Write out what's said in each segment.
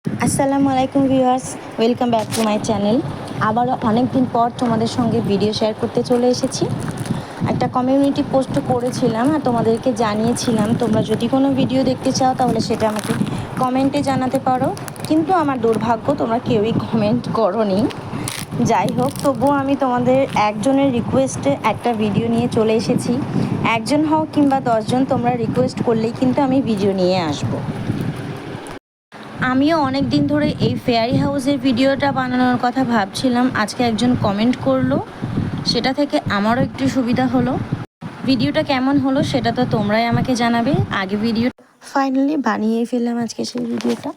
আসসালামু আলাইকুম viewers, welcome back to my channel. আবারও অনেক দিন পর তোমাদের সঙ্গে ভিডিও শেয়ার করতে চলে এসেছি। একটা কমিউনিটি পোস্ট করেছিলাম আর তোমাদেরকে জানিয়েছিলাম তোমরা যদি কোনো ভিডিও দেখতে চাও তাহলে সেটা আমাকে কমেন্টে জানাতে পারো, কিন্তু আমার দুর্ভাগ্য তোমরা কেউই কমেন্ট করোনি। যাই হোক, তবুও আমি তোমাদের একজনের রিকোয়েস্টে একটা ভিডিও নিয়ে চলে এসেছি। একজন হোক কিংবা 10জন, তোমরা রিকোয়েস্ট করলেই কিন্তু আমি ভিডিও নিয়ে আসবো। আমিও অনেক দিন ধরে এই ফেয়ারি হাউসের ভিডিওটা বানানোর কথা ভাবছিলাম। আজকে একজন কমেন্ট করলো, সেটা থেকে আমারও একটু সুবিধা হলো। ভিডিওটা কেমন হলো সেটা তো তোমরাই আমাকে জানাবে। আগে ভিডিও ফাইনালি বানিয়ে ফেললাম আজকে সেই ভিডিওটা।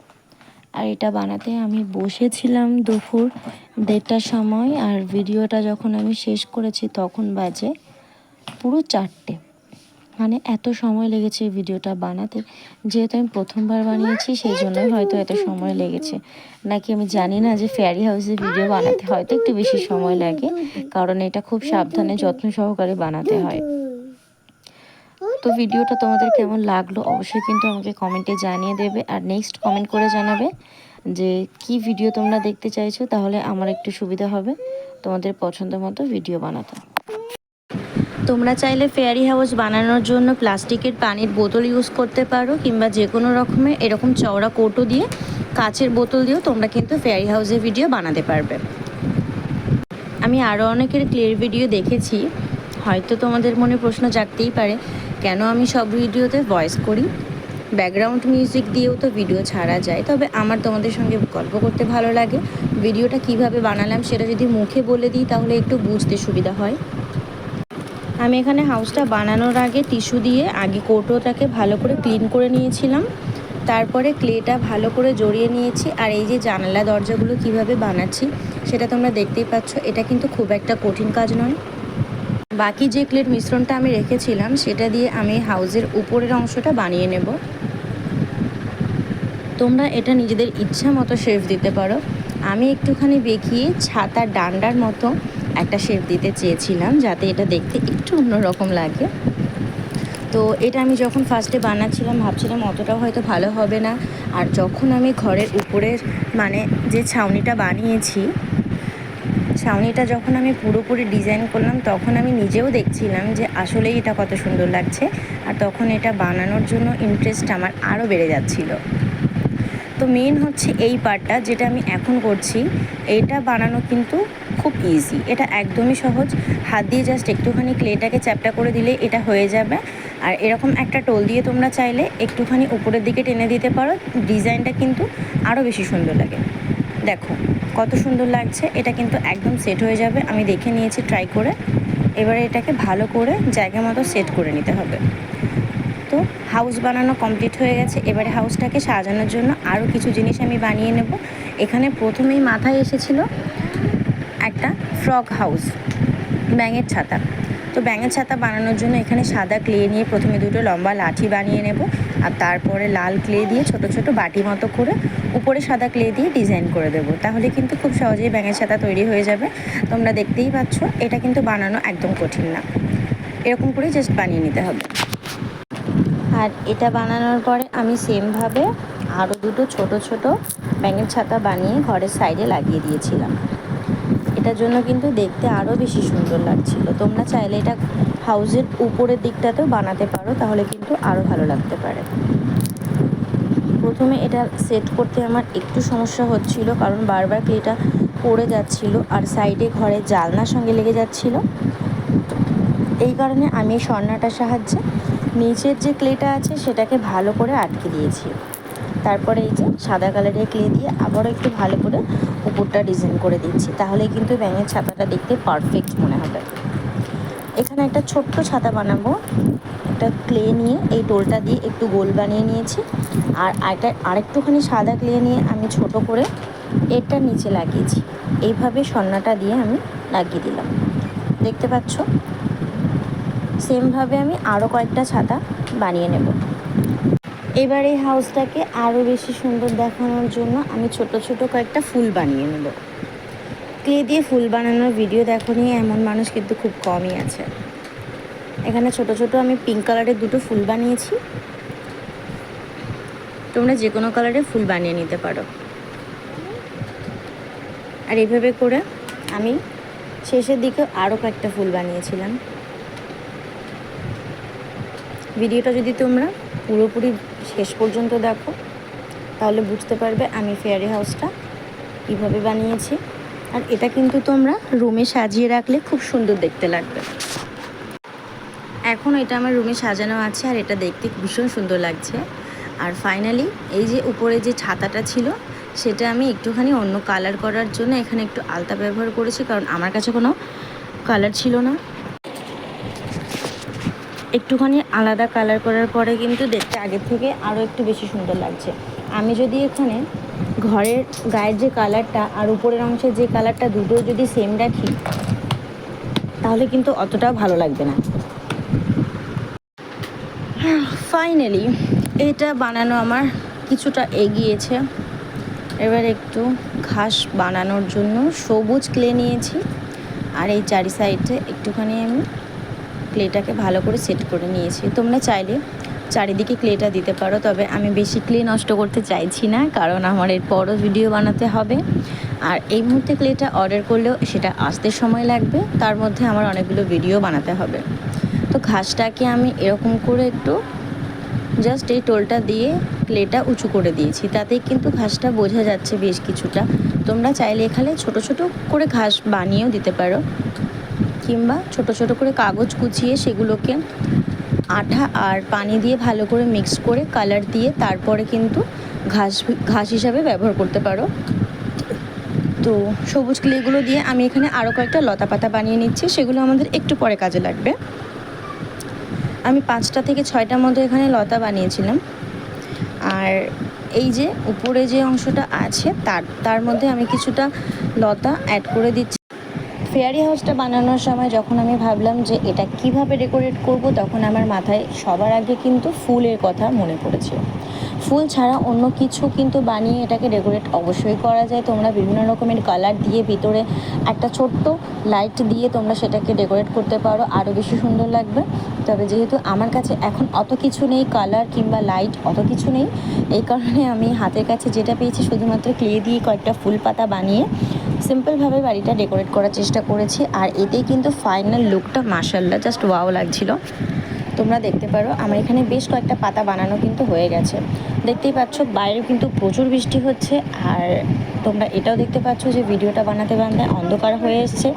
আর এটা বানাতে আমি বসেছিলাম দুপুর 1:30টার সময়, আর ভিডিওটা যখন আমি শেষ করেছি তখন বাজে পুরো 4টে। মানে এত সময় লেগেছে এই ভিডিওটা বানাতে। যেহেতু আমি প্রথমবার বানিয়েছি সেই জন্যই হয়তো এত সময় লেগেছে, নাকি আমি জানি না যে ফেয়ারি হাউসের ভিডিও বানাতে হয়তো একটু বেশি সময় লাগে, কারণ এটা খুব সাবধানে যত্ন সহকারে বানাতে হয়। তো ভিডিওটা তোমাদের কেমন লাগলো অবশ্যই কিন্তু আমাকে কমেন্টে জানিয়ে দেবে, আর নেক্সট কমেন্ট করে জানাবে যে কি ভিডিও তোমরা দেখতে চাইছো, তাহলে আমার একটু সুবিধা হবে তোমাদের পছন্দ মতো ভিডিও বানাতে। তোমরা চাইলে ফেয়ারি হাউস বানানোর জন্য প্লাস্টিকের পানির বোতল ইউজ করতে পারো, কিংবা যে কোনো রকমের এরকম চওড়া কৌটো দিয়ে, কাচের বোতল দিয়েও তোমরা কিন্তু ফেয়ারি হাউসের ভিডিও বানাতে পারবে। আমি আরও অনেকের ক্লিয়ার ভিডিও দেখেছি, হয়তো তোমাদের মনে প্রশ্ন জাগতেই পারে কেন আমি সব ভিডিওতে ভয়েস করি। ব্যাকগ্রাউন্ড মিউজিক দিয়েও তো ভিডিও ছাড়া যায়, তবে আমার তোমাদের সঙ্গে গল্প করতে ভালো লাগে। ভিডিওটা কিভাবে বানালাম সেটা যদি মুখে বলে দিই তাহলে একটু বুঝতে সুবিধা হয়। আমি এখানে হাউসটা বানানোর আগে টিস্যু দিয়ে আগে কৌটোটাকে ভালো করে ক্লিন করে নিয়েছিলাম, তারপরে ক্লেটা ভালো করে জড়িয়ে নিয়েছি। আর এই যে জানালা দরজাগুলো কিভাবে বানাচ্ছি সেটা তোমরা দেখতেই পাচ্ছ। এটা কিন্তু খুব একটা কঠিন কাজ নয়। বাকি যে ক্লের মিশ্রণটা আমি রেখেছিলাম সেটা দিয়ে আমি হাউসের উপরের অংশটা বানিয়ে নেব। তোমরা এটা নিজেদের ইচ্ছা মতো শেপ দিতে পারো। আমি একটুখানি বেঁকিয়ে ছাতার ডান্ডার মতো একটা শেপ দিতে চেয়েছিলাম, যাতে এটা দেখতে একটু অন্যরকম লাগে। তো এটা আমি যখন ফার্স্টে বানাচ্ছিলাম ভাবছিলাম অতটাও হয়তো ভালো হবে না। আর যখন আমি ঘরের উপরের মানে যে ছাউনিটা বানিয়েছি, ছাউনিটা যখন আমি পুরোপুরি ডিজাইন করলাম তখন আমি নিজেও দেখছিলাম যে আসলেই এটা কত সুন্দর লাগছে। আর তখন এটা বানানোর জন্য ইন্টারেস্ট আমার আরও বেড়ে যাচ্ছিলো। তো মেন হচ্ছে এই পার্টটা যেটা আমি এখন করছি, এটা বানানো কিন্তু খুব ইজি। এটা একদমই সহজ। হাত দিয়ে জাস্ট একটুখানি ক্লেটাকে চ্যাপটা করে দিলে এটা হয়ে যাবে। আর এরকম একটা টোল দিয়ে তোমরা চাইলে একটুখানি উপরের দিকে টেনে দিতে পারো, ডিজাইনটা কিন্তু আরও বেশি সুন্দর লাগে। দেখো কত সুন্দর লাগছে। এটা কিন্তু একদম সেট হয়ে যাবে, আমি দেখে নিয়েছি ট্রাই করে। এবারে এটাকে ভালো করে জায়গা মতো সেট করে নিতে হবে। তো হাউস বানানো কমপ্লিট হয়ে গেছে। এবারে হাউসটাকে সাজানোর জন্য আরও কিছু জিনিস আমি বানিয়ে নেব। এখানে প্রথমেই মাথায় এসেছিল একটা ফ্রগ হাউস, ব্যাঙের ছাতা। তো ব্যাঙের ছাতা বানানোর জন্য এখানে সাদা ক্লে নিয়ে প্রথমে দুটো লম্বা লাঠি বানিয়ে নেব, আর তারপরে লাল ক্লে দিয়ে ছোট ছোট বাটি মতো করে উপরে সাদা ক্লে দিয়ে ডিজাইন করে দেব। তাহলে কিন্তু খুব সহজেই ব্যাঙের ছাতা তৈরি হয়ে যাবে। তোমরা দেখতেই পাচ্ছ এটা কিন্তু বানানো একদম কঠিন না, এরকম করে জাস্ট বানিয়ে নিতে হবে। আর এটা বানানোর পরে আমি সেমভাবে আরও দুটো ছোট ছোট ব্যাঙের ছাতা বানিয়ে ঘরের সাইডে লাগিয়ে দিয়েছিলাম। এটার জন্য কিন্তু দেখতে আরও বেশি সুন্দর লাগছিল। তোমরা চাইলে এটা হাউসের উপরের দিকটাতেও বানাতে পারো, তাহলে কিন্তু আরও ভালো লাগতে পারে। প্রথমে এটা সেট করতে আমার একটু সমস্যা হচ্ছিল, কারণ বারবার ক্লেটা পড়ে যাচ্ছিল আর সাইডে ঘরের জানলার সঙ্গে লেগে যাচ্ছিল। এই কারণে আমি সরনাটার সাহায্যে নিচের যে ক্লেটা আছে সেটাকে ভালো করে আটকে দিয়েছি। তারপরে এই যে সাদা কালারের ক্লে দিয়ে আবারও একটু ভালো করে উপরটা ডিজাইন করে দিচ্ছি, তাহলে কিন্তু ব্যাঙের ছাতাটা দেখতে পারফেক্ট মনে হবে। এখানে একটা ছোট্ট ছাতা বানাবো। একটা ক্লে নিয়ে এই টোলটা দিয়ে একটু গোল বানিয়ে নিয়েছি, আর আরেকটুখানি সাদা ক্লে নিয়ে আমি ছোট করে এরটা নিচে লাগিয়েছি। এইভাবে সরনাটা দিয়ে আমি লাগিয়ে দিলাম, দেখতে পাচ্ছ। সেমভাবে আমি আরও কয়েকটা ছাতা বানিয়ে নেব। এবার এই হাউসটাকে আরও বেশি সুন্দর দেখানোর জন্য আমি ছোট ছোট কয়েকটা ফুল বানিয়ে নেব। ক্লে দিয়ে ফুল বানানোর ভিডিও দেখো নিয়ে এমন মানুষ কিন্তু খুব কমই আছে। এখানে ছোট ছোট আমি পিঙ্ক কালারের দুটো ফুল বানিয়েছি। তোমরা যে কোনো কালারের ফুল বানিয়ে নিতে পারো। আর এইভাবে করে আমি শেষের দিকে আরও কয়েকটা ফুল বানিয়েছিলাম। ভিডিওটা যদি তোমরা পুরোপুরি শেষ পর্যন্ত দেখো তাহলে বুঝতে পারবে আমি ফেয়ারি হাউসটা কীভাবে বানিয়েছি। আর এটা কিন্তু তোমরা রুমে সাজিয়ে রাখলে খুব সুন্দর দেখতে লাগবে। এখন এটা আমার রুমে সাজানো আছে আর এটা দেখতে ভীষণ সুন্দর লাগছে। আর ফাইনালি এই যে উপরে যে ছাতাটা ছিল সেটা আমি একটুখানি অন্য কালার করার জন্য এখানে একটু আলতা ব্যবহার করেছি, কারণ আমার কাছে কোনো কালার ছিল না। একটুখানি আলাদা কালার করার পরে কিন্তু দেখতে আগের থেকে আরও একটু বেশি সুন্দর লাগছে। আমি যদি এখানে ঘরের গায়ের যে কালারটা আর উপরের অংশের যে কালারটা দুটো যদি সেম রাখি তাহলে কিন্তু অতটাও ভালো লাগবে না। ফাইনালি এটা বানানো আমার কিছুটা এগিয়েছে। এবার একটু ঘাস বানানোর জন্য সবুজ ক্লে নিয়েছি আর এই চারি সাইডে একটুখানি আমি ক্লেটাকে ভালো করে সেট করে নিয়েছি। তোমরা চাইলে চারিদিকে ক্লেটা দিতে পারো, তবে আমি বেশি ক্লে নষ্ট করতে চাইছি না, কারণ আমার এরপরও ভিডিও বানাতে হবে। আর এই মুহূর্তে ক্লেটা অর্ডার করলেও সেটা আসতে সময় লাগবে, তার মধ্যে আমার অনেকগুলো ভিডিও বানাতে হবে। তো ঘাসটাকে আমি এরকম করে একটু জাস্ট এই টোলটা দিয়ে ক্লেটা উঁচু করে দিয়েছি, তাতেই কিন্তু ঘাসটা বোঝা যাচ্ছে বেশ কিছুটা। তোমরা চাইলে এখানে ছোট ছোট করে ঘাস বানিয়েও দিতে পারো, কিংবা ছোট ছোট করে কাগজ কুচিয়ে সেগুলোকে আঠা আর পানি দিয়ে ভালো করে মিক্স করে কালার দিয়ে তারপরে কিন্তু ঘাস হিসাবে ব্যবহার করতে পারো। তো সবুজ ক্লেগুলো দিয়ে আমি এখানে আরও কয়েকটা লতা পাতা বানিয়ে নিচ্ছি, সেগুলো আমাদের একটু পরে কাজে লাগবে। আমি 5টা থেকে 6টার মতো এখানে লতা বানিয়েছিলাম। আর এই যে উপরে যে অংশটা আছে তার মধ্যে আমি কিছুটা লতা অ্যাড করে দিচ্ছি। ফেয়ারি হাউসটা বানানোর সময় যখন আমি ভাবলাম যে এটা কিভাবে ডেকোরেট করব, তখন আমার মাথায় সবার আগে কিন্তু ফুলের কথা মনে পড়েছে। ফুল ছাড়া অন্য কিছু কিন্তু বানিয়ে এটাকে ডেকোরেট অবশ্যই করা যায়। তোমরা বিভিন্ন রকমের কালার দিয়ে ভিতরে একটা ছোট্ট লাইট দিয়ে তোমরা সেটাকে ডেকোরেট করতে পারো, আরও বেশি সুন্দর লাগবে। তবে যেহেতু আমার কাছে এখন অত কিছু নেই, কালার কিংবা লাইট অত কিছু নেই, এই কারণে আমি হাতের কাছে যেটা পেয়েছি শুধুমাত্র ক্লে দিয়ে কয়েকটা ফুল পাতা বানিয়ে সিম্পলভাবে বাড়িটা ডেকোরেট করার চেষ্টা করেছি। আর এতেই কিন্তু ফাইনাল লুকটা মাশাআল্লাহ জাস্ট ওয়াও লাগছিল। তোমরা দেখতে পারো আমার এখানে বেশ কয়েকটা পাতা বানানো কিন্তু হয়ে গেছে। দেখতেই পাচ্ছ বাইরেও কিন্তু প্রচুর বৃষ্টি হচ্ছে, আর তোমরা এটাও দেখতে পাচ্ছ যে ভিডিওটা বানাতে বানাতে অন্ধকার হয়ে এসছে,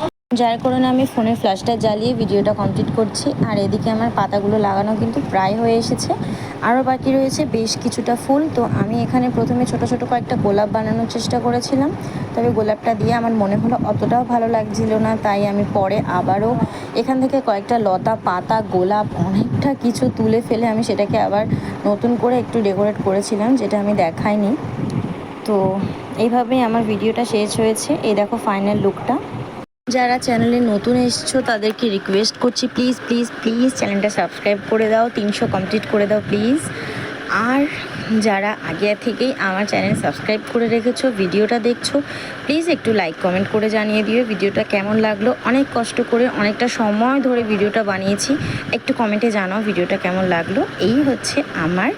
যার কারণে আমি ফোনের ফ্ল্যাশটা জ্বালিয়ে ভিডিওটা কমপ্লিট করছি। আর এদিকে আমার পাতাগুলো লাগানো কিন্তু প্রায় হয়ে এসেছে, আরও বাকি রয়েছে বেশ কিছুটা ফুল। তো আমি এখানে প্রথমে ছোট ছোট কয়েকটা গোলাপ বানানোর চেষ্টা করেছিলাম, তবে গোলাপটা দিয়ে আমার মনে হলো অতটাও ভালো লাগছিল না, তাই আমি পরে আবারও এখান থেকে কয়েকটা লতা পাতা গোলাপ অনেকটা কিছু তুলে ফেলে আমি সেটাকে আবার নতুন করে একটু ডেকোরেট করেছিলাম, যেটা আমি দেখাইনি। তো এইভাবেই আমার ভিডিওটা শেষ হয়েছে। এই দেখো ফাইনাল লুকটা। যারা চ্যানেলে নতুন এসছো তাদেরকে রিকোয়েস্ট করছি প্লিজ প্লিজ প্লিজ চ্যানেলটা সাবস্ক্রাইব করে দাও, 300 কমপ্লিট করে দাও প্লিজ। আর যারা আগে থেকেই আমার চ্যানেল সাবস্ক্রাইব করে রেখেছো, ভিডিওটা দেখছো, প্লিজ একটু লাইক কমেন্ট করে জানিয়ে দিও ভিডিওটা কেমন লাগলো। অনেক কষ্ট করে অনেকটা সময় ধরে ভিডিওটা বানিয়েছি, একটু কমেন্টে জানাও ভিডিওটা কেমন লাগলো। এই হচ্ছে আমার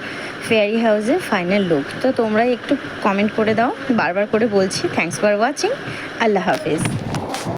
ফেয়ারি হাউসের ফাইনাল লুক। তো তোমরা একটু কমেন্ট করে দাও, বারবার করে বলছি। থ্যাঙ্কস ফর ওয়াচিং, আল্লাহ হাফেজ।